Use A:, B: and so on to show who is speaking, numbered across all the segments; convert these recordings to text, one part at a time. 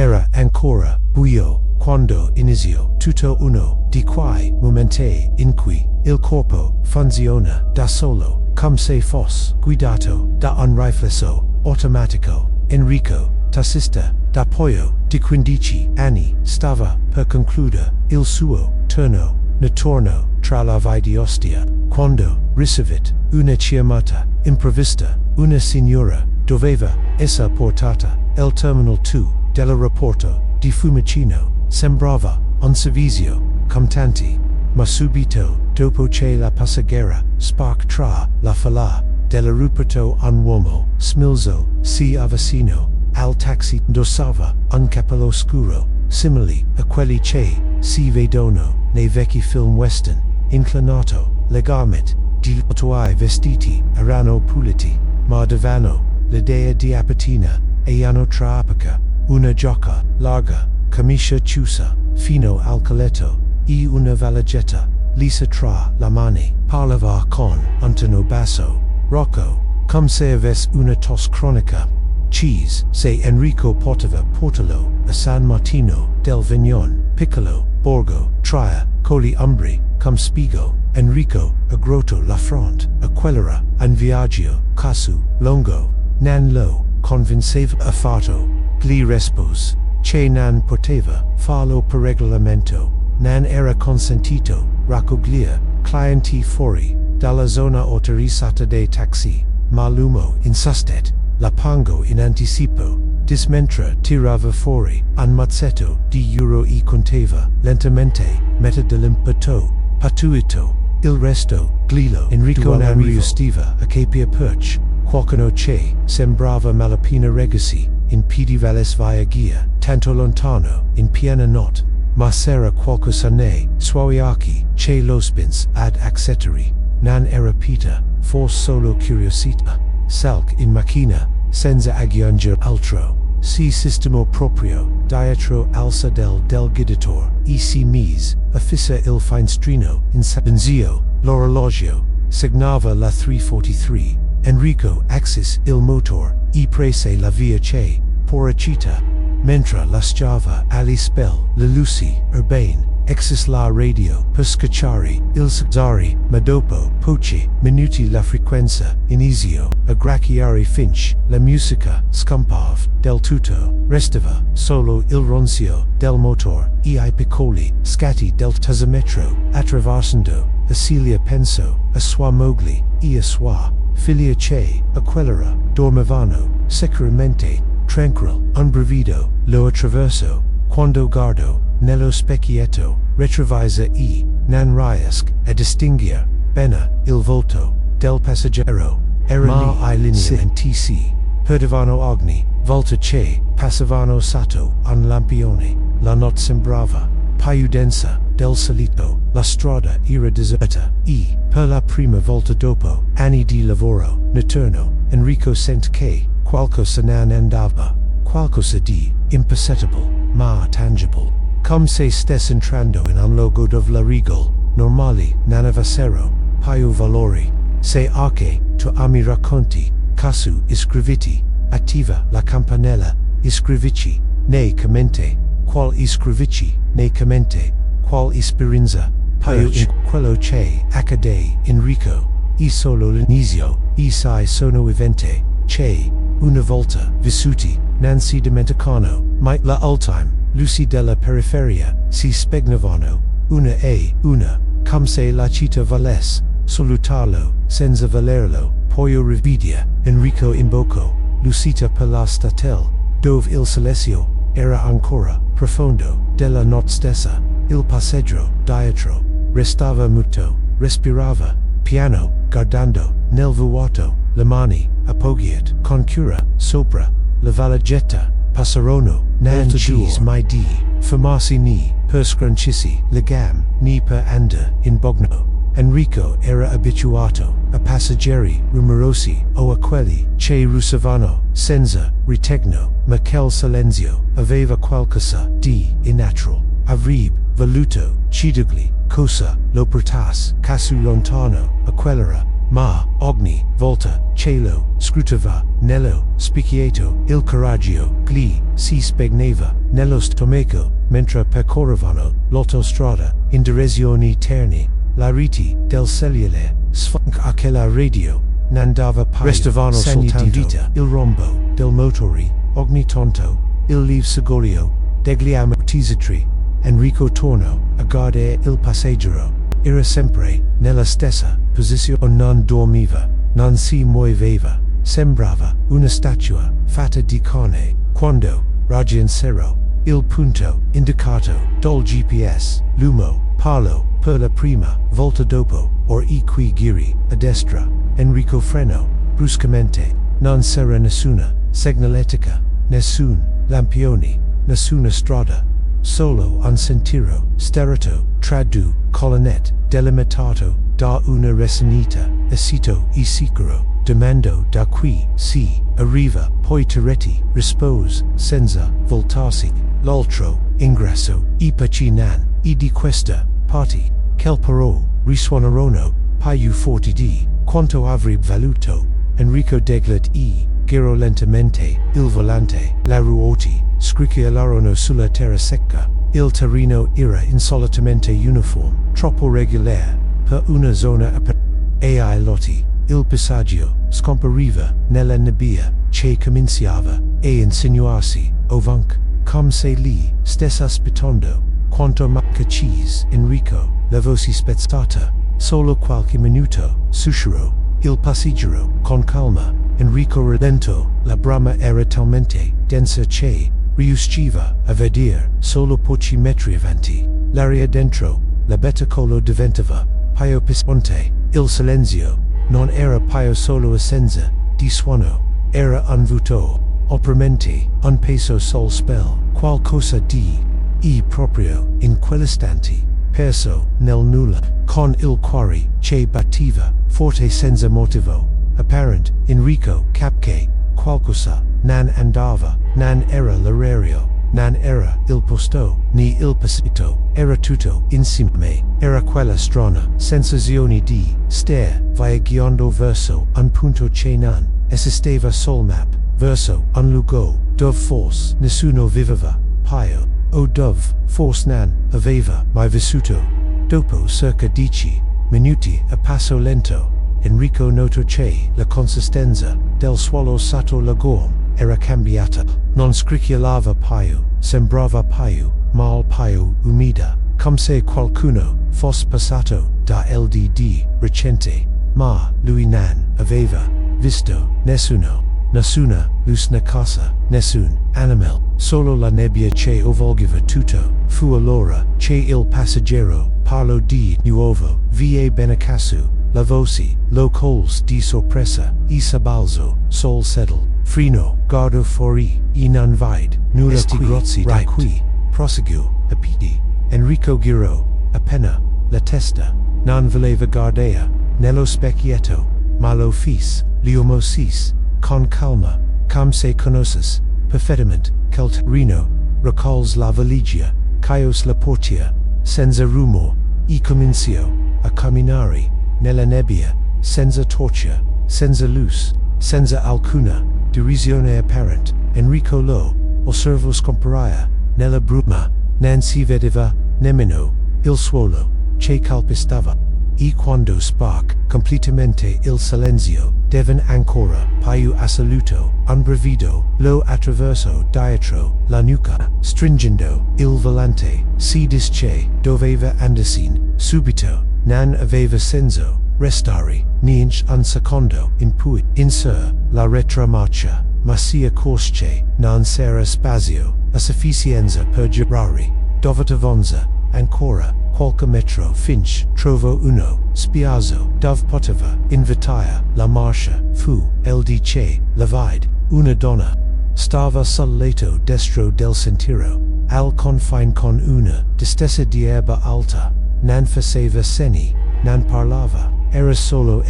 A: era ancora buio quando inizio tutto uno di quei momenti in cui il corpo funziona da solo, come se fosse guidato da un riflesso automatico. Enrico, tassista da poco di 15 anni, stava per concludere il suo turno notturno tra la via di Ostia, quando ricevette una chiamata improvvista. Una signora doveva essere portata al terminal 2 dell'aeroporto di Fiumicino. Sembrava un servizio come tanti, ma subito dopo che la passeggera spark tra la fila dell'aeroporto un uomo smilzo si avvicinò al taxi. Indossava un cappello scuro, simili a quelli che si vedono nei vecchi film western, inclinato leggermente. Gli suoi vestiti erano puliti, ma davano l'idea di appatina e hanno trappoca una giacca larga, camicia chiusa fino al colletto e una valigetta lisa tra le mani. Parlava con un tono basso, rocco, come se avesse una tos cronica. Cheese, se Enrico poteva portarlo a San Martino del Vignon, piccolo borgo tra colli umbri, come spiego. Enrico aggrotto la fronte a quell'era un viaggio casu lungo, nan lo convinceva affatto. Gli rispose che non poteva farlo per regolamento, non era consentito raccogliere clienti fuori dalla zona autorizzata dei taxi, ma l'uomo insistette, la pago in anticipo, mentre tirava fuori un mazzetto di euro e contava lentamente metà dell'importo pattuito. Il resto, glilo. Enrico non riusciva a capire perché qualcuno che sembrava malapena regarsi impediva via guia tanto lontano in piena notte, ma s'era qualcosa nei suoi occhi che lo spinse ad accettere. Non era Peter, forse solo curiosità. Salk in macchina, senza aggiungere altro, si sistemò proprio dietro al sedile del guidatore e si mise a fissare il finestrino in silenzio. L'orologio segnava la 3:43. Enrico accese il motore e prese la via che poracita, mentre lasciava alle spalle le luci urbane. Accese la radio per scacciare il segnale, ma dopo pochi minuti la frequenza iniziò a gracchiare finché la musica scampava del tutto. Restava solo il ronzio del motore e I piccoli scatti del tassimetro. Attraversando a Celia pensò a sua moglie e a sua figlia che a quell'ora dormivano sicuramente tranquillo. Un brivido lo attraversò quando guardò nello specchietto retrovisor e non riesco a distinguere bene il volto del passeggero. Era lì i linee antici perdevano ogni volta che passavano sotto un lampione. La notte sembrava più densa del solito. La strada era deserta e, per la prima volta dopo anni di lavoro notturno, Enrico sente che qualcosa non andava, qualcosa di impercettibile ma tangible, come se stesse entrando in un luogo dove le regole normali non avessero più valore. Se anche tu ami racconti, casu iscriviti, attiva la campanella, iscrivici nei commenti, qual iscrivici nei commenti, qual esperienza, più in quello che accade. Enrico e solo l'inizio e sai sono eventi che, una volta vissuti, non si dimenticano mai. La ultima luci della periferia si spegnevano una e una, come se la città volesse salutarlo senza volerlo. Poi rividia Enrico imboccò l'uscita per la statale, dove il silenzio era ancora profondo della notte stessa. Il passeggero dietro restava muto, respirava piano, guardando nel vuoto, le mani appoggiate con cura sopra la valigetta. Passarono non ci mai di fermarsi ni per scruncissi le gambe ni per andare in bugno. Enrico era abituato a passeggeri rumorosi o a quelli che russavano senza ritegno, ma quel silenzio aveva qualcosa di innatural. Avrebbe voluto chiedergli cosa lo portasse casu lontano a quell'ora, ma, ogni, volta, cielo, scrutava, nello, spicchieto, il coraggio, gli, si spegneva, nello stomaco, mentre percorrevano, l'autostrada, in direzioni terni, la rete del cellule, sfunk a che la radio, n'andava paio, restavano soltanto, di vita, il rombo, del motori, ogni tonto, il live segorio, degli ammortizzatori, Enrico tornò a guardare il passeggero, era sempre nella stessa posizione, non dormiva, non si muoveva, sembrava una statua fatta di carne, quando raggiunsero il punto indicato dal GPS, l'uomo parlò per la prima volta dopo, or i qui giri a destra, Enrico frenò bruscamente, non c'era nessuna segnaletica, nessun lampione, nessuna strada, solo un sentiero sterrato tra due colonnette, delimitato da una resinita, e sito e sicuro, domando da qui si arriva, poi Toretti rispose senza voltarsi, l'altro ingresso e pacinan, e di questa parte, che però risuonarono più forti di quanto avrei valuto, Enrico deglet e girò lentamente il volante, la ruoti scricchiolarono sulla terra secca, il terreno era insolitamente uniforme, troppo regolare per una zona aperta, e ai lotti, il passaggio scompariva nella nebbia che cominciava a insinuarsi ovunque, come se lì stesse aspettando, quanto manca cheese, Enrico, la voce spezzata, solo qualche minuto, sussurrò, il passeggero, con calma, Enrico rallentò, la brama era talmente densa che riusciva a vedere solo pochi metri avanti, l'aria dentro, la betacolo diventava più pesante, il silenzio non era più solo assenza di suono, era un vuoto, opprimente, un peso sul spell, qualcosa di, e proprio in quell'istante, perso nel nulla, con il cuore che batteva forte senza motivo apparent, Enrico capché qualcosa non andava, non era l'orario, non era il posto, ni il passaggio, era tutto insieme, era quella strana sensazione di stare viaggiando verso un punto che non esisteva sul map, verso un luogo dove forse nessuno viveva più, o dove forse non aveva mai vissuto. Dopo circa 10 minuti a passo lento, Enrico notò che la consistenza del suolo sotto la gomma era cambiata, non scricchiolava più, sembrava più, mal più umida, come se qualcuno fosse passato da LDD recente, ma lui non aveva visto nessuno, nessuna luce na casa, nessun animal, solo la nebbia che avvolgeva tutto. Fu allora che il passeggero parlò di nuovo, va bene casu, la voce, lo cols di sorpresa, e s'abbalzò sul sedile, freno, guardò fuori, e non vide nulla sti grozzi da qui, proseguì, a piedi, Enrico girò, appena, la testa, non voleva guardare, nello specchietto, ma lo fis, l'uomo sis, con calma, come se conosces, perfettamente, quel terreno, raccols la valigia, caios la portia, senza rumore, e cominciò a camminare, nella nebbia, senza torcia, senza luce, senza alcuna dirisione apparente, Enrico lo osservò scomparire, nella bruma, non si vedeva nemmeno il suolo che calpestava, e quando spark completamente il silenzio, devon ancora più assoluto, un brivido lo attraversò dietro la nuca, stringendo il volante, si disce doveva andarsin, subito, non aveva senso restare neanche un secondo in cui insera la retromarcia, ma si accorse non c'era spazio a sufficienza per girare, doveva vonza ancora qualche metro finch trovò uno spiazzo dove poteva invitare la marcia, fu il che la vide, una donna, stava sul letto destro del sentiero, al confine con una distesa di erba alta, non faceva segni, non parlava, era solo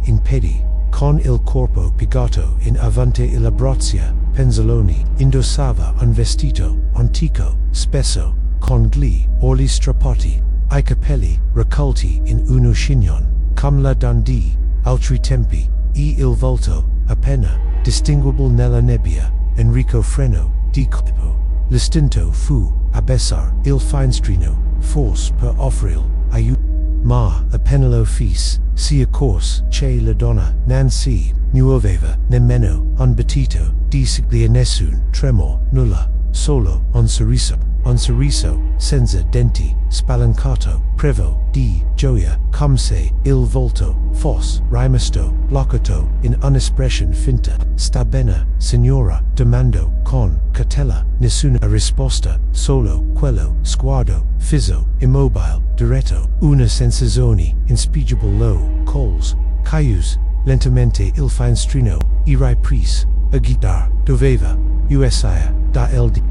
A: in piedi, con il corpo piegato in avanti e le braccia penzoloni, indossava un vestito antico, spesso, con gli orli strappati, i capelli raccolti in uno chignon, come la donna di altri tempi, e il volto, appena, distinguible nella nebbia, Enrico Freno, di colpo. L'istinto fu, abessar, il finestrino, forse per offrire, aiuto. Ma, appena lo fis, sia corse, che la donna, non si, muoveva, nemmeno, un battito, di siglia nessun, tremor, nulla, solo, un sorriso, senza denti, spalancato, prevo, di, gioia, come se, il volto, fosse, rimasto, bloccato, in un'espressione finta. Sta bene, signora, domando, con, catella, nessuna risposta, solo, quello, sguardo, fisso, immobile, diretto, una sensazione, inspiegable low, cols, caius, lentamente il finestrino, irai pris, a guitar, doveva, usia, da ld.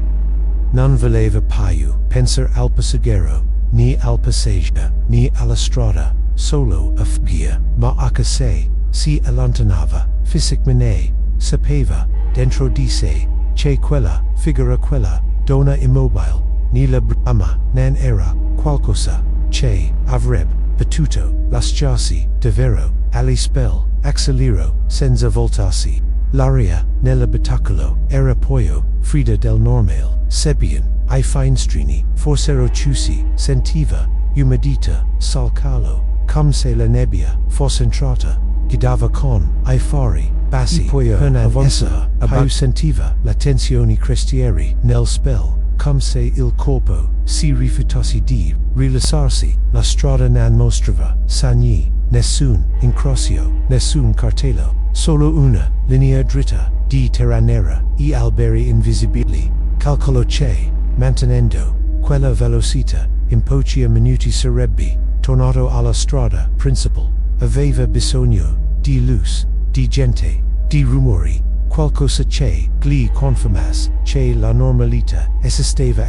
A: Non voleva più pensare al passeggero, né al passeggero, né alla strada, solo a fuggire, ma anche se, si allontanava, fisicamente, sapeva, dentro di sé, che quella, figura quella, donna immobile, nella brama, non era, qualcosa, che, avrebbe, potuto, lasciarsi, davvero, alle spell, accelero, senza voltarsi. L'aria, nell'abitacolo, era poi, Frida del normale, Sebbian, ai finestrini, fossero chiusi, sentiva, umidità, sul calo, come se la nebbia fosse entrata, guidava con, ai fari, bassi, poi avanzava, più sentiva, la tensione cresciere, nel spell, come se il corpo, si rifiutasse di, rilassarsi, la strada non mostrava, segni, nessun, incrocio, nessun cartello, solo una, linea dritta, di terra nera, e alberi invisibili, calcolo che, mantenendo, quella velocità, in pochi minuti sarebbe, tornato alla strada principal, aveva bisogno, di luce, di gente, di rumori, qualcosa che, gli confermasse, che la normalità esisteva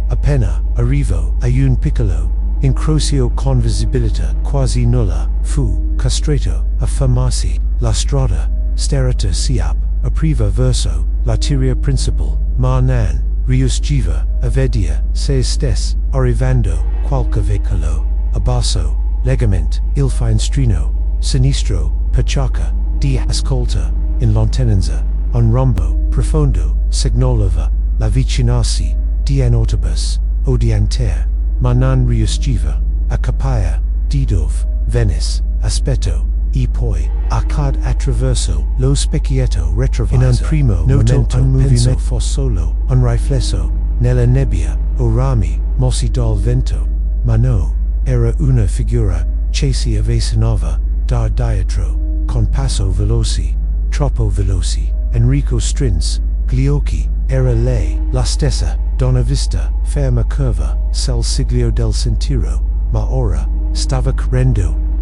A: appena, arrivo, a un piccolo, incrocio con visibilità quasi nulla, fu, costretto, a fermarsi, la strada, sterata siap, apriva verso, la tiria principal, ma non, riusciva, a vedere, se stes, arrivando, qualche veicolo, a basso, legament, il finestrino, sinistro, perciacca, di ascolta, in lontananza, un rombo, profondo, signalava, l'avvicinarsi, di un autobus, o di enter, ma non riusciva, a capire, di dove, Venice, aspetto, e poi, accad attraverso, lo specchietto retrovisor, in un primo noto un movimento fosse solo, un riflesso, nella nebbia, o rami, mossi dal vento, ma no, era una figura, che si avvicinava, da dietro, con passo veloci, troppo veloci, Enrico strinse, gli occhi, era lei, la stessa, donna vista, ferma curva, sul siglio del sentiero, ma ora, stava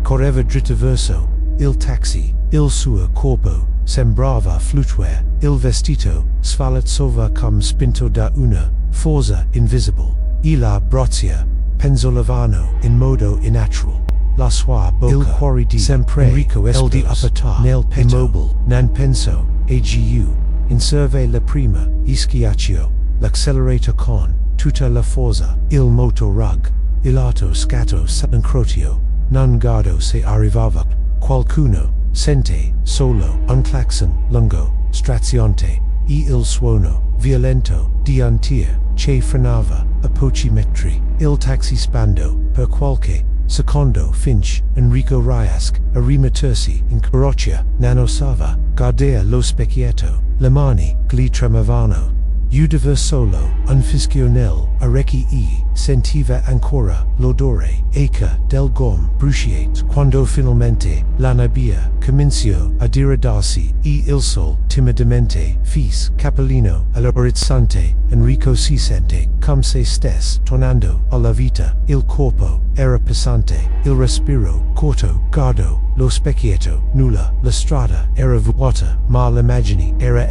A: correva dritta verso, il taxi, il suo corpo, sembrava flutuare, il vestito, sfalazzava come spinto da una forza invisible, e la braccia, penzolavano in modo innatural, la sua bocca, il cuore di sempre, Enrico di appetà, nel petto, immobile, non penso, agu, inserve la prima, schiaccio, l'accelerator con, tutta la forza, il moto rug, il auto scatto s'incrocio, non guardo se arrivava, qualcuno, sente, solo, un clacson, lungo, strazionante, e il suono, violento, di un tir, che frenava, a pochi metri, il taxi spando, per qualche secondo finch, Enrico riesce, a rimettersi in carrozza, non osava, guardare lo specchietto, le mani, gli tremavano, udiva solo, un fischio nel, orecchi e, sentiva ancora, l'odore, eca, del gom, bruciate, quando finalmente, la nebbia, cominciò a diradarsi, e il sol, timidamente, fis, capellino, all'orizzonte, Enrico si sente, come se stesse, tornando, alla vita, il corpo, era pesante, il respiro, corto, guardo, lo specchietto, nulla, la strada, era vuota, ma l'immagine, era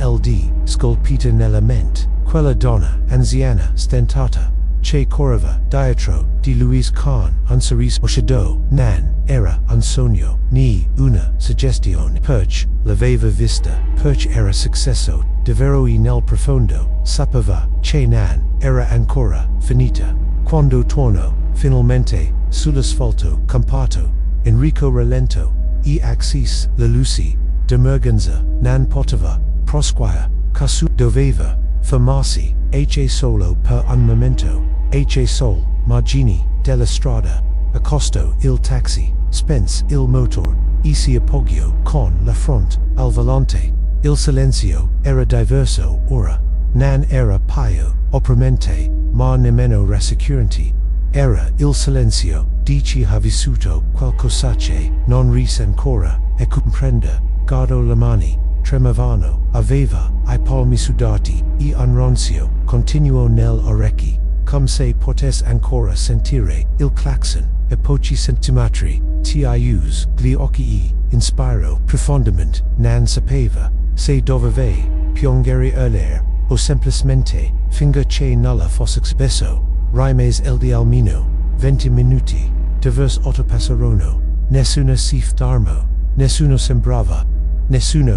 A: scolpita nella mente, quella donna, anziana, stentata, che correva, dietro, di Luis con, un sorriso oscuro, non, era, un sogno, ni, una, suggestione, perch, l'aveva vista, perch era successo, davvero e nel profondo, sapeva, che non, era ancora, finita, quando tornò, finalmente, sull'asfalto, campato, Enrico rallentò, e axis, la luci, d'emergenza, nan poteva, prosquire, casu, doveva, fermarsi, ha solo per un momento, ha sol, margini, della strada, accosto il taxi, spence il motor, e si appoggio con la fronte, al volante, il silenzio era diverso ora, non era più opprimente, ma nemmeno rassicurante, era il silenzio di chi ha vissuto qualcosace, non ris ancora, e comprende, guardo le mani, tremavano, aveva I palmi sudati, e un ronzio continuo nel orecchi, come se potesse ancora sentire il clacson, e pochi centimetri, tius, gli occhi inspiro profondamente, non sapeva, se doveva, piangere l'air, o semplicemente, finger che nulla fosse spesso, rimes el di almeno, 20 minuti, divers passarono, nessuno si fermò, nessuno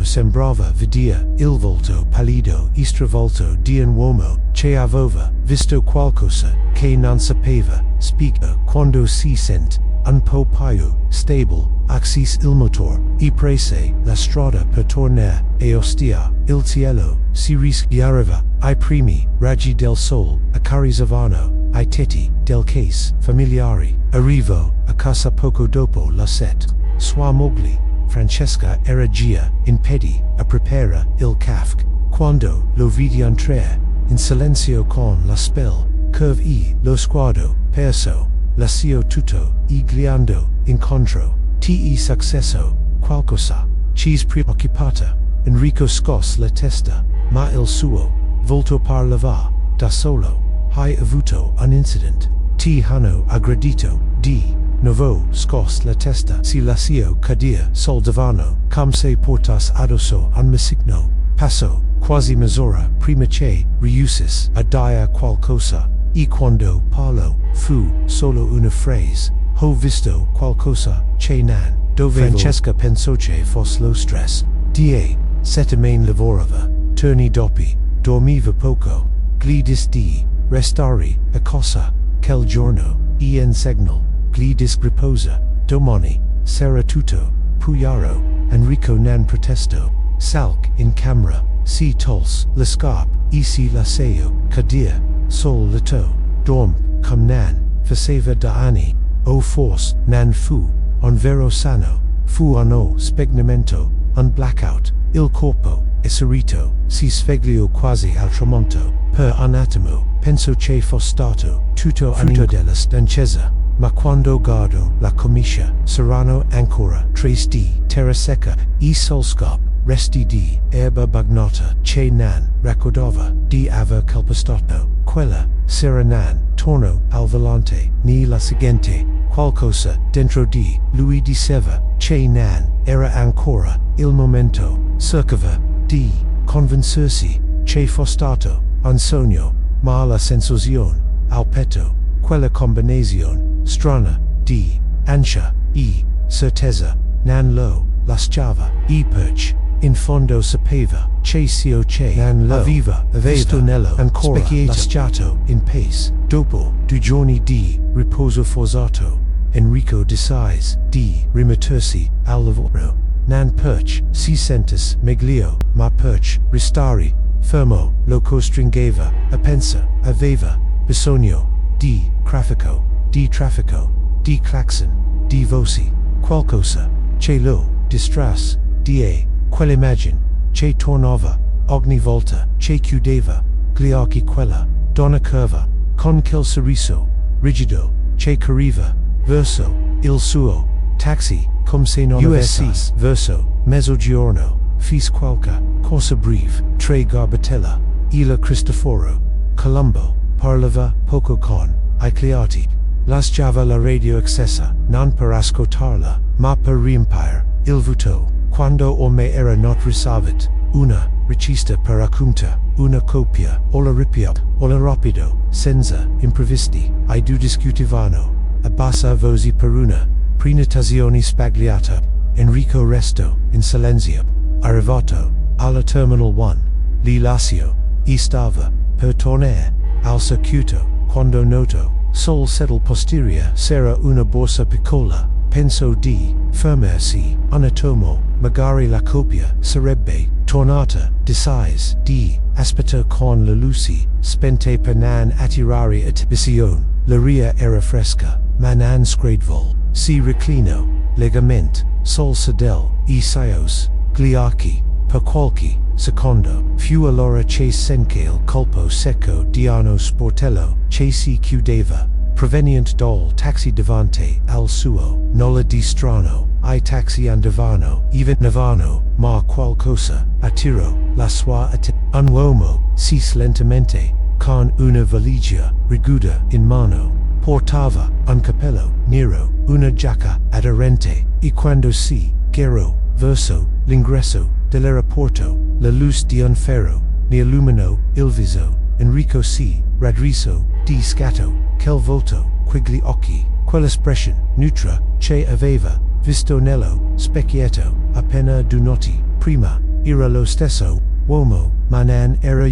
A: sembrava vedere il volto pallido e stravolto di un uomo che aveva visto qualcosa che non sapeva, spiega quando si sente un po' più stable, axis il motor, e prese la strada per tornare, e ostia, il cielo, si rischiarava, ai primi raggi del sol, accarezzavano, ai tetti del case familiari, arrivo a casa poco dopo la set, sua moglie, Francesca era già in piedi a preparare il caffè, quando lo vidi entrare, in silenzio con la spell, curve e lo sguardo, perso, lascio tutto, e gliando, incontro, te successo, qualcosa, cheese preoccupata, Enrico scosse la testa, ma il suo, volto parlava, da solo, hai avuto un incident, ti hanno aggredito, di nuovo scosse la testa, si lascio cadere sul divano, come se portasse addosso un masigno, passo, quasi mezz'ora prima che riuscisse a dire qualcosa, e quando parlo, fu solo una frase, ho visto qualcosa che non dovevo. Francesca pensò che fosse lo stress, die settimane lavorava, turni doppi, dormiva poco, gli di restare a casa, quel giorno, e in segnal, gli riposa, domani, sera tutto, puyaro, Enrico non protesto, salk in camera, si tolse le scarpe, e si lascio cadere, sul letto, dorm, come non faceva da anni, o forse non fu, un vero sano, fu uno spegnimento, un blackout, il corpo, esercito, si svegliò quasi al tramonto, per un attimo, penso che fosse stato, tutto frutto della stanchezza, ma quando guardo la camicia, saranno ancora trace di terra secca, e sul scarpe, resti di erba bagnata, che non ricordava di aver calpestato, quella sera non torno al volante, ni la seguente, qualcosa dentro di lui diceva che non era ancora il momento, cercava di convincersi che fosse stato un sogno, ma la sensazione al petto, quella combinazione strana di ansia e certezza, non lo lasciava, e perch in fondo sapeva che io che non lo aveva visto nello ancora lasciato in pace, dopo 2 giorni di riposo forzato, Enrico decise di rimettersi al lavoro, non perch si sentis meglio, ma perch restare fermo lo costringeva a pensare, aveva bisogno di traffico, di clacson, di voci, qualcosa che lo distrasse, di quell'immagine che tornava ogni volta che chiudeva gli occhi, quella donna curva, con quel sorriso rigido che correva verso il suo taxi, come se non avesse verso mezzogiorno, fis qualche corsa breve, 3 garbatella, e la Cristoforo Colombo parlava poco con i clienti, lasciava la radio accesa, non per ascoltarla, ma per riempire il vuoto, quando ormai era not risalvit, una richiesta per racconto, una copia, o la ripia, o la rapido, senza imprevisti, i due discutivano, a bassa voce per una prenotazione spagliata, Enrico restò in silenzio, arrivato alla Terminal 1, li lascio, e stava per tornare al circuito, quando notò sul sedile posteriore c'era una borsa piccola, penso di fermarsi, anatomo, magari la copia sarebbe tornata, decise di aspettare con le luci spente per non attirare attenzione, l'aria era fresca, ma non scredevole, si reclino, legament, sol sedel, I sios, gli occhi, per qualche secondo, fu allora che sence il colpo secco di uno sportello, che si chiudeva, provenient dal taxi davanti al suo, nulla di strano, I taxi andavano, even nevano, ma qualcosa, attiro, la sua un uomo, sis lentamente, con una valigia, riguda in mano, portava un cappello nero, una giacca aderente, e quando si girò verso l'ingresso dell'aeroporto, la luce di un ferro ne illuminò il viso. Enrico si raddrizzò di scatto, quel volto, quegli occhi, quell'espression neutra che aveva visto nello specchietto appena 2 notti prima. Era lo stesso uomo, ma non era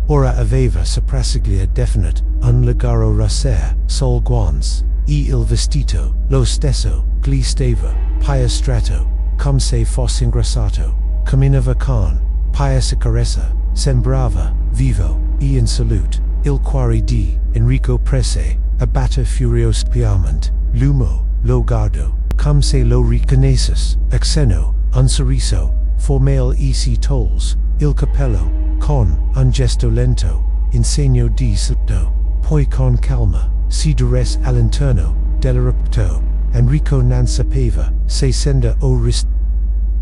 A: ora aveva soprasseglia definite un legaro raser sul guance, e il vestito lo stesso gli stava piastrato, come se fosse ingrassato, camminava con pia sicurezza, sembrava vivo, e in salute. Il cuore di Enrico prese a batter furiosamente, l'uomo lo guardò, come se lo riconoscesse, accennò un sorriso formale e si tolse il cappello con un gesto lento, in segno di saluto, poi con calma si diresse all'interno dell'aeroporto. Enrico non sapeva se senda o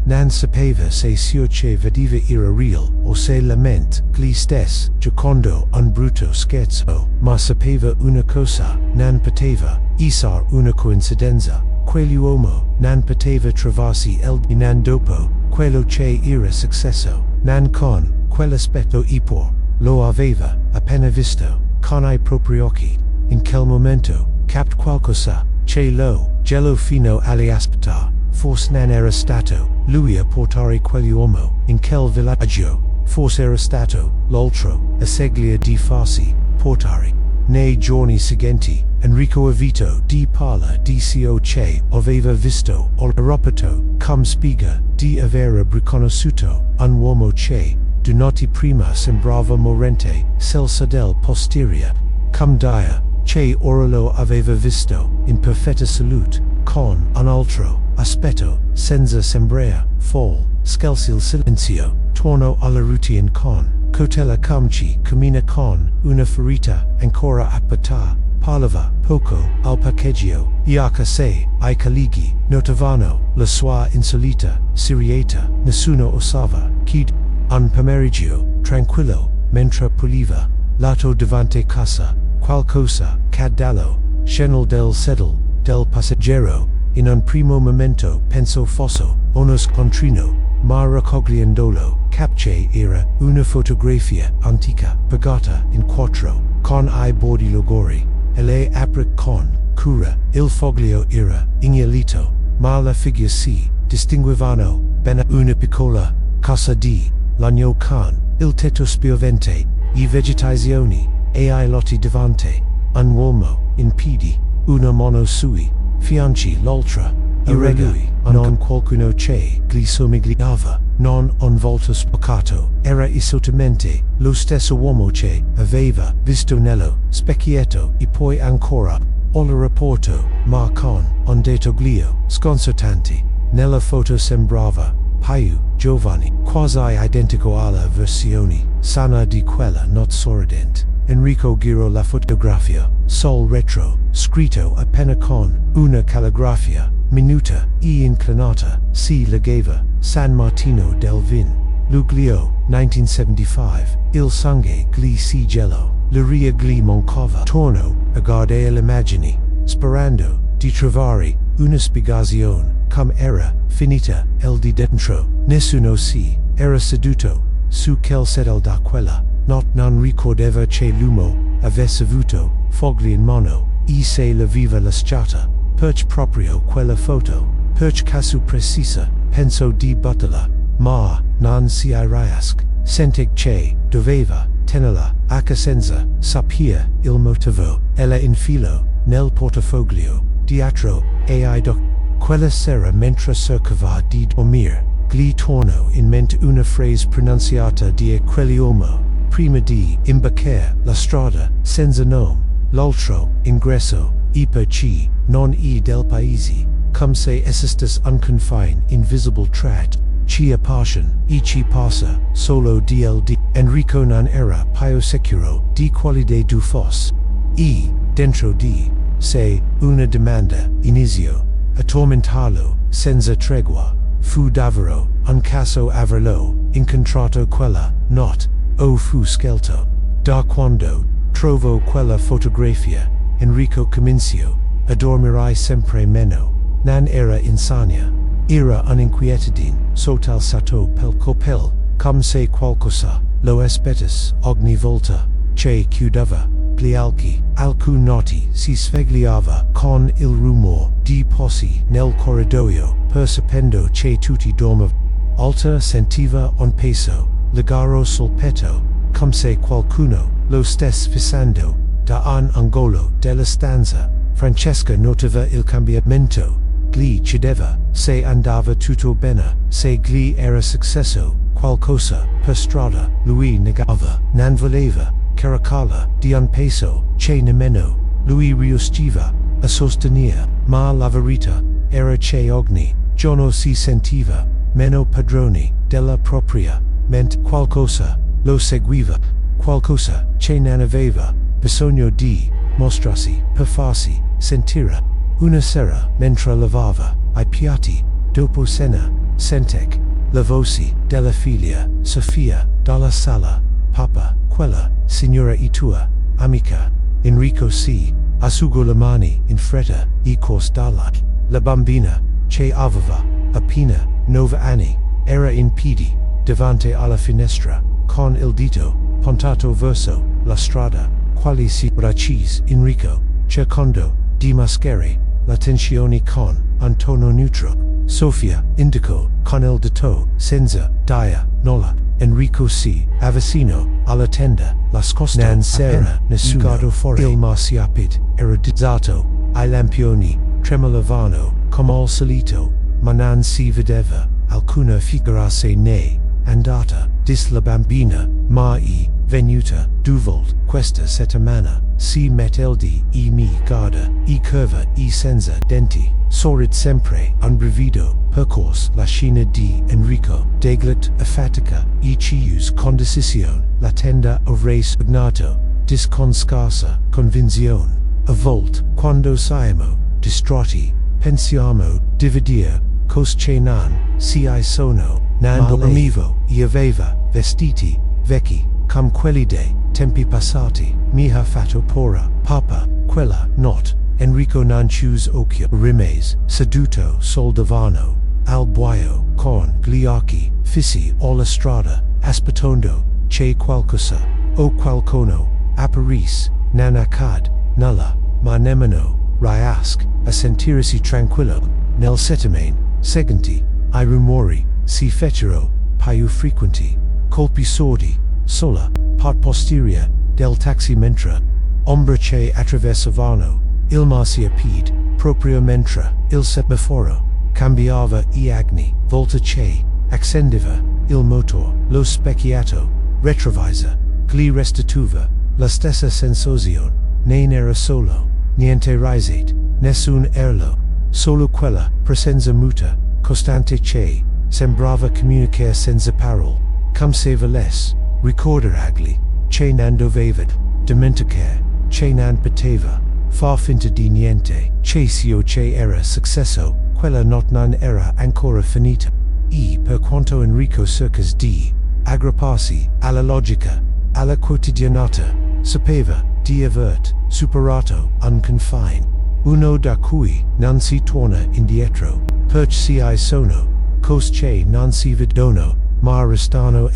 A: non sapeva se ciò che vedeva era real o se la mente gli stesse giocando un brutto scherzo, ma sapeva una cosa, non poteva essere una coincidenza, quell'uomo non poteva trovarsi il non dopo quello che era successo, non con quell'aspetto eppure lo aveva appena visto con I propri occhi. In quel momento capt qualcosa che lo gelo fino alle aspettare. Forse non era stato lui a portare quell'uomo in quel villaggio, forse era stato l'altro a seguire di farsi portare. Nei giorni seguenti Enrico evitò di parlare di ciò che aveva visto all'aeroporto, come spiega di aver riconosciuto un uomo che 2 notti prima sembrava morente sul sedile posteriore, come dire che ora lo aveva visto in perfetta salute, con un altro aspetto, senza sembrare fall, scelse il silenzio, tornò alla routine con cautela come ci cammina con una ferita ancora aperta, parlava poco al parcheggio, anche se I colleghi notavano la sua insolita serietà, nessuno osava chiud un pomeriggio tranquillo, mentre puliva lato davanti casa, qualcosa cadallo scendel del sedile del passeggero. In un primo momento pensò fosse uno scontrino, ma raccogliendolo capce era una fotografia antica pagata in 4 con I bordi logori, e le aprì con cura. Il foglio era ingiallito, ma la figura si distinguevano bene, una piccola casa di legno con il tetto spiovente, e vegetazioni, e I lotti davanti, un uomo in piedi, una mano sui fianci, l'altra irrega, non qualcuno che gli somigliava, non un volto spaccato, era esattamente lo stesso uomo che aveva visto nello specchietto e poi ancora all'aeroporto, ma con un dettaglio sconcertante. Nella foto sembrava più giovane, quasi identico alla versione sana di quella notte sorridente. Enrico girò la fotografia sul retro, scritto appena con una calligrafia minuta e inclinata, si leggeva San Martino del Vin, luglio 1975, il sangue gli si gelò, l'aria gli mancava. Tornò a guardare l'immagine, sperando di trovare una spiegazione, come era finita il di dentro. Nessuno si era seduto su quel sedile da quella notte, non ricordava che l'uomo avesse avuto fogli in mano, e se l'aveva lasciata, perché proprio quella foto, perché casu precisa, pensò di buttarla, ma non si riesce, sente che doveva tenerla, anche senza sapere il motivo. Ella infilò nel portafoglio dietro e I quella sera mentre cercava di dormire, gli tornò in mente una frase pronunciata di quell'uomo, prima di imbarcare la strada, senza nome, l'altro ingresso, e per ci, non è del paese, come se esistis un confine invisible trat, ci appassion, e ci passa, solo DLD, Enrico non era più sicuro di qualide du fosse. E, dentro di sé, una domanda, iniziò a tormentarlo, senza tregua, fu davvero un caso averlo incontrato quella notte, o fu scelto. Da quando trovo quella fotografia, Enrico cominciò a dormire sempre meno, non era insania, era un inquietudine sotto pel copel, come se qualcosa lo aspettasse ogni volta che chiudeva gli occhi. Alcune notti si svegliava con il rumore di passi nel corridoio, percependo che tutti dormivano. Alta sentiva un peso leggero sul petto, come se qualcuno lo stesse fissando da un angolo della stanza. Francesca notava il cambiamento, gli chiedeva se andava tutto bene, se gli era successo qualcosa per strada. Lui negava, non voleva caricarla di un peso che nemmeno lui riusciva a sostenere, ma la verità era che ogni giorno si sentiva meno padrone della propria mente. Qualcosa lo seguiva, qualcosa che non aveva bisogno di mostrarsi per farsi sentire. Una sera, mentre lavava i piatti, dopo cena, sentec la voce della figlia Sofia dalla sala. Papa, quella signora è tua amica. Enrico si asciugò le mani in fretta e corse dalla. La bambina, che aveva appena 9 anni, era in piedi davanti alla finestra, con il dito puntato verso la strada. Quali si racis Enrico, cercando di mascherare la tensione con un tono neutro. Sofia indicò con il dito senza dire nulla. Enrico si avvicinò alla tenda, la scosta non c'era nessuno fuori. Il marciapiede era dizzato, i lampioni tremolavano come al solito, ma non si vedeva alcuna figura se n'è andata. Dis la bambina, ma è venuta 2 volte questa settimana. Si mette e mi guarda, e curva e senza denti. Sorrid sempre un brivido percorse la scena di Enrico. Deglet a fatica e ci us con decisione. La tenda avrei sognato, dis con scarsa convinzione. A volte, quando siamo distratti, pensiamo dividir cos che non si sono. Non dormivo e aveva vestiti vecchi, come quelli dei tempi passati. Mi ha fatto paura. Papa, quella notte, Enrico non chiuse occhio. Rimase seduto sul divano, al buio, con gli occhi fissi alla strada, aspettando che qualcosa o qualcuno apparisse. Non accad nulla, ma nemmeno riesco a sentirsi tranquillo. Nel settimane seguenti, i rumori si fecero più frequenti. Colpi sordi sulla parte posteriore del taxi mentre ombre che attraversavano il marciapiede, proprio mentre il semaforo cambiava i agni. Volta che accendeva il motore, lo specchiato retrovisor gli restituva la stessa sensazione. Non era solo niente risate, nessun erlo, solo quella presenza muta, costante che sembrava comunicare senza parole, come se volesse ricordargli che non doveva dimenticare, che non poteva far finta di niente, che se che era successo quella notte non era ancora finita. E per quanto Enrico cercase di aggrapparsi alla logica, alla quotidianità, sapeva di aver superato un confine, uno da cui non si torna indietro. Perché si sono cose che non si vedono, ma restano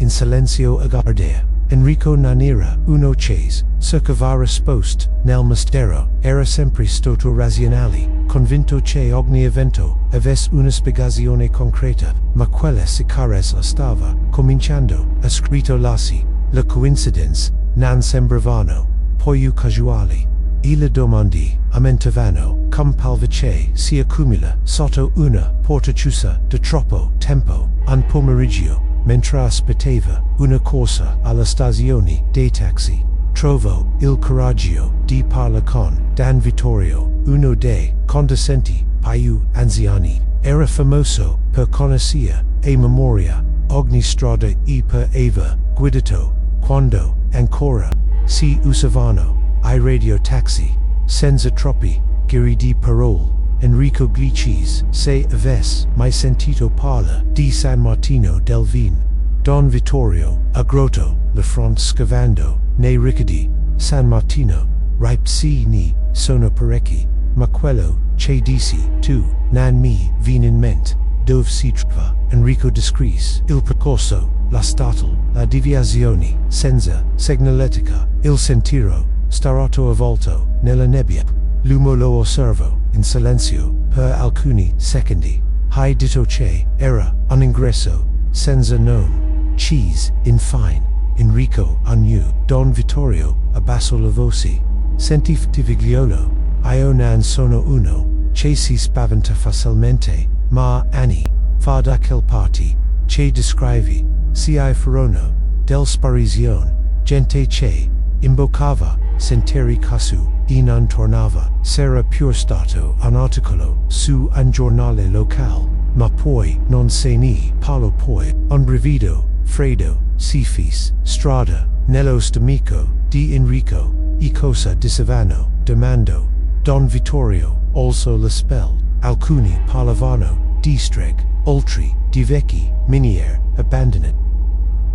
A: in silenzio a guardare. Enrico non era uno che cercava risposte nel mistero, era sempre stato razionale, convinto che ogni evento avesse una spiegazione concreta, ma quella sicurezza stava cominciando a scritolarsi. Le coincidenze non sembravano più casuali. e le domandi, aumentavano, cum palvice, si accumula, sotto una porta chiusa, de troppo tempo, un pomeriggio, mentre aspettava una corsa alla stazione dei taxi. Trovo il coraggio di parla con Dan Vittorio, uno dei condescenti più anziani. Era famoso per conoscere e memoria ogni strada e per aver guidato quando ancora si usavano I radio taxi, senza troppi giri di parole. Enrico Glicis, se avesse mai sentito parla di San Martino del Vin. Don Vittorio, a grotto, la fronte scavando, nei ricordi, San Martino, ripsi ni, sono parecchi, ma quello, che dici, tu, nan mi, vien in ment, dove si trova, Enrico descris, il percorso, la statal, la deviazione, senza, segnaletica, il sentiero, starato avvolto, nella nebbia, l'uomo lo osservo, in silenzio, per alcuni secondi, hai detto che, era, un ingresso, senza nome, cheese, infine, Enrico, agnu, Don Vittorio, abbasso la voce, senti figliolo, io non sono uno, che si spaventa facilmente, ma, Annie, fa da quel parti, che descrivi, si furono, del sparizione, gente che, imboccava, sentieri casu, e non tornava, s'era pur stato un articolo, su un giornale locale, ma poi, non se ne parlo poi, un brivido, freddo, si fis, Strada, nello stomaco, di Enrico, e cosa dicevano, domando, Don Vittorio, also la spell, alcuni parlavano, di streg, oltre, di vecchi, miniere, abbandonat.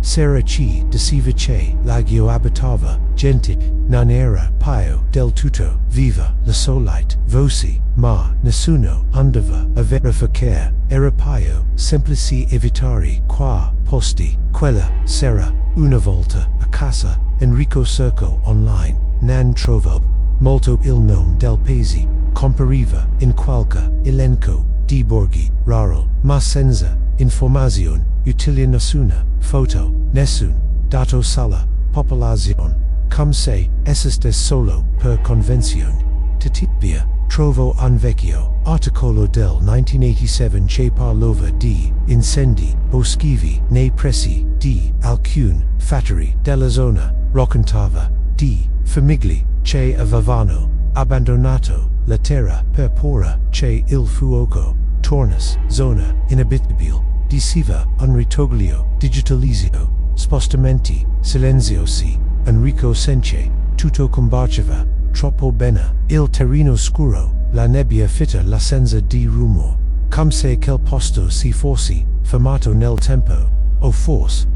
A: Sera ci diceva che l'agio abitava, gente, non era pio del tutto viva la solite voce, ma nessuno andava a verificare, era pio semplice evitare qua posti. Quella sera, una volta a casa, Enrico cercò online, non trovò molto il nome del paese, compariva in qualche elenco di borghi raro, ma senza informazione utile nessuna, foto, nessun dato sulla popolazione, come se esiste solo per convenzione. Tuttavia, trovo un vecchio articolo del 1987 che parlava di incendi boschivi nei pressi di alcune fattorie della zona, raccontava di famiglie che avevano abbandonato la terra per paura che il fuoco tornasse zona inabitabile. Diceva un ritoglio digitalizio, spostamenti silenziosi, Enrico sence, tutto combaciava, troppo bene, il terreno scuro, la nebbia fitta l'assenza di rumore, come se quel posto si fosse fermato nel tempo, o fosse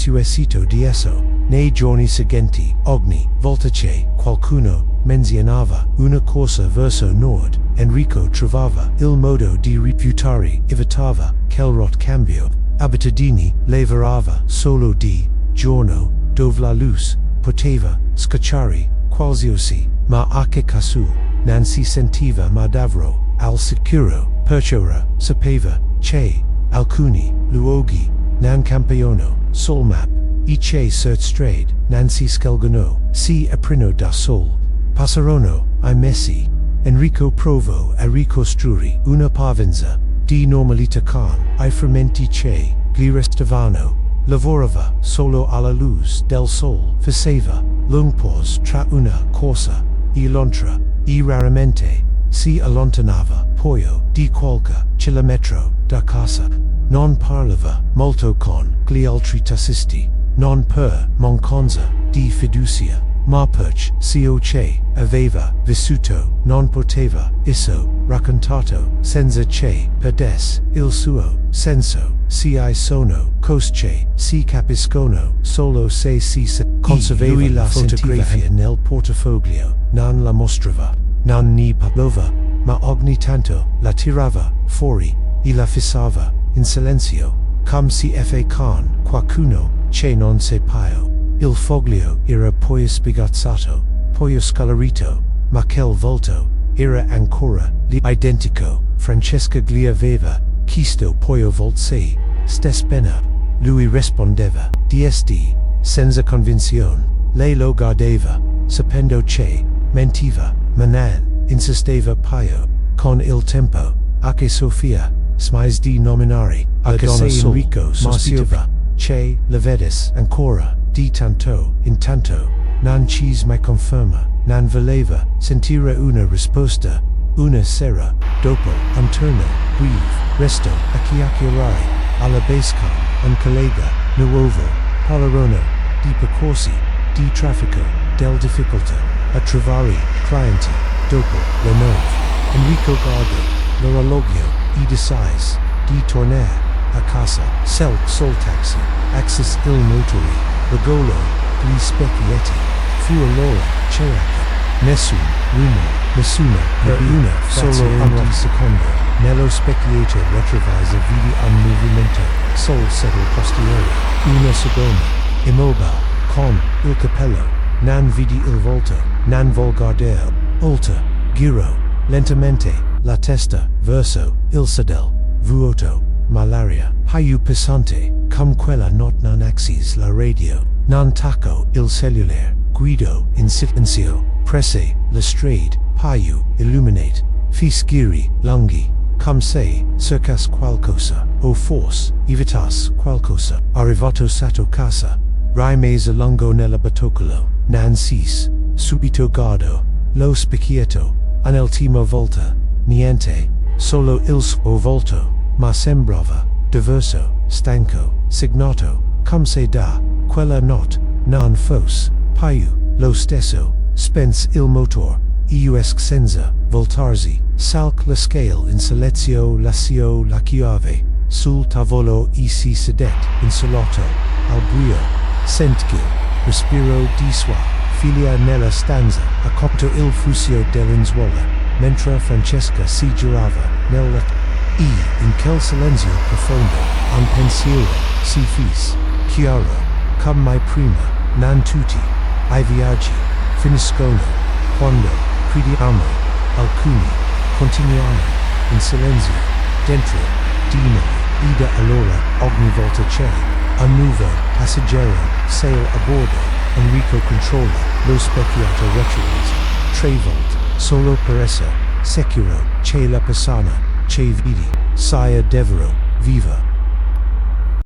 A: uscito di esso. Nei giorni seguenti, ogni volta che qualcuno menzionava una corsa verso nord, Enrico trovava il modo di rifiutare, evitava quel rot cambio, abitudini, lavorava solo di giorno, dove la luce poteva scacciare qualsiasi, ma a che caso, non si sentiva ma davvero al sicuro, perché ora sapeva che alcuni luoghi non cambiano sul map, e che certe strade non si scelgono, si aprono da sol, passarono ai mesi. Enrico provò a ricostruire una parvenza di normalità con I frammenti che gli restavano, lavorava solo alla luce del sol, faceva lung pause tra una corsa e l'altra, e raramente si allontanava poi di qualche chilometro da casa. Non parlava molto con gli altri tassisti, non per mancanza di fiducia, ma perché ciò che aveva vissuto non poteva essere raccontato senza che perdesse il suo senso. Si sono cose che si capiscono solo se si conservava lui la fotografia nel portafoglio, non la mostrava, non ne parlava, ma ogni tanto la tirava fuori e la fissava in silenzio, come si fa con qualcuno che non sa più. Il foglio era poi spiegazzato, poi scolorito, ma quel volto era ancora identico. Francesca gli aveva chiesto poi se stesse bene. Lui rispondeva di senza convinzione. Lei lo guardava, sapendo che mentiva, Manan, insisteva paio, con il tempo, ake Sofia, smis di nominare, ake se Enrico sospitava, che, levedis, ancora, di tanto, in tanto, non cis mai conferma, non voleva, sentire una risposta, una sera, dopo, un turno, breve, resto, a chiacchierare, alla basecam, un collega, nuovo, parlarono, di percorsi, di traffico, del difficoltà, a trovare, clienti, dopo, le 9, Enrico Gargo, l'orologio, i decise, di tornare, a casa, sol taxi, access il motori, regolo, gli specchietti, fu allora, cerca, nessun, nessuno, per una, solo un secondo, nello specchietto retrovisa vidi un movimento, sol settle posteriore, una seconda, immobile, con, il capello, non vidi il volto, non volgardeo, oltre, giro, lentamente, la testa, verso, il sedel, vuoto, malaria, più pesante, come quella notte non axis la radio, non tacco il cellulare, guido, in silenzio, presse, la strade, più, illuminate, fischiri, lunghi, come se, cercas qualcosa, o forse, evitas qualcosa, arrivato sato casa, rimes a lungo nella batocolo, non sis, subito guardo, lo specchietto, un'ultima volta, niente, solo il suo volto, ma sembrava, diverso, stanco, signato, come se da, quella notte, non fosse, più, lo stesso, spence il motor, iusc senza, voltarsi, salc la scale in silenzio lascio la chiave, sul tavolo e si sedet, in salotto, al buio, sentgil, respiro di sua, filia nella stanza, accolto il fruscio dell'inzuola, mentre Francesca si girava, nella in quel silenzio profondo, un pensiero, si fis, chiaro, come mai prima, non tutti, I viaggi, finiscono, quando, crediamo, alcuni, continuano, in silenzio, dentro, di noi, ida allora, ogni volta c'è, un nuovo, passeggero, sail a bordo, Enrico controlla, lo specchiato retrovisor, 3 volte, solo per esso, sicuro, c'è la persona, che vidi, sia devero, viva,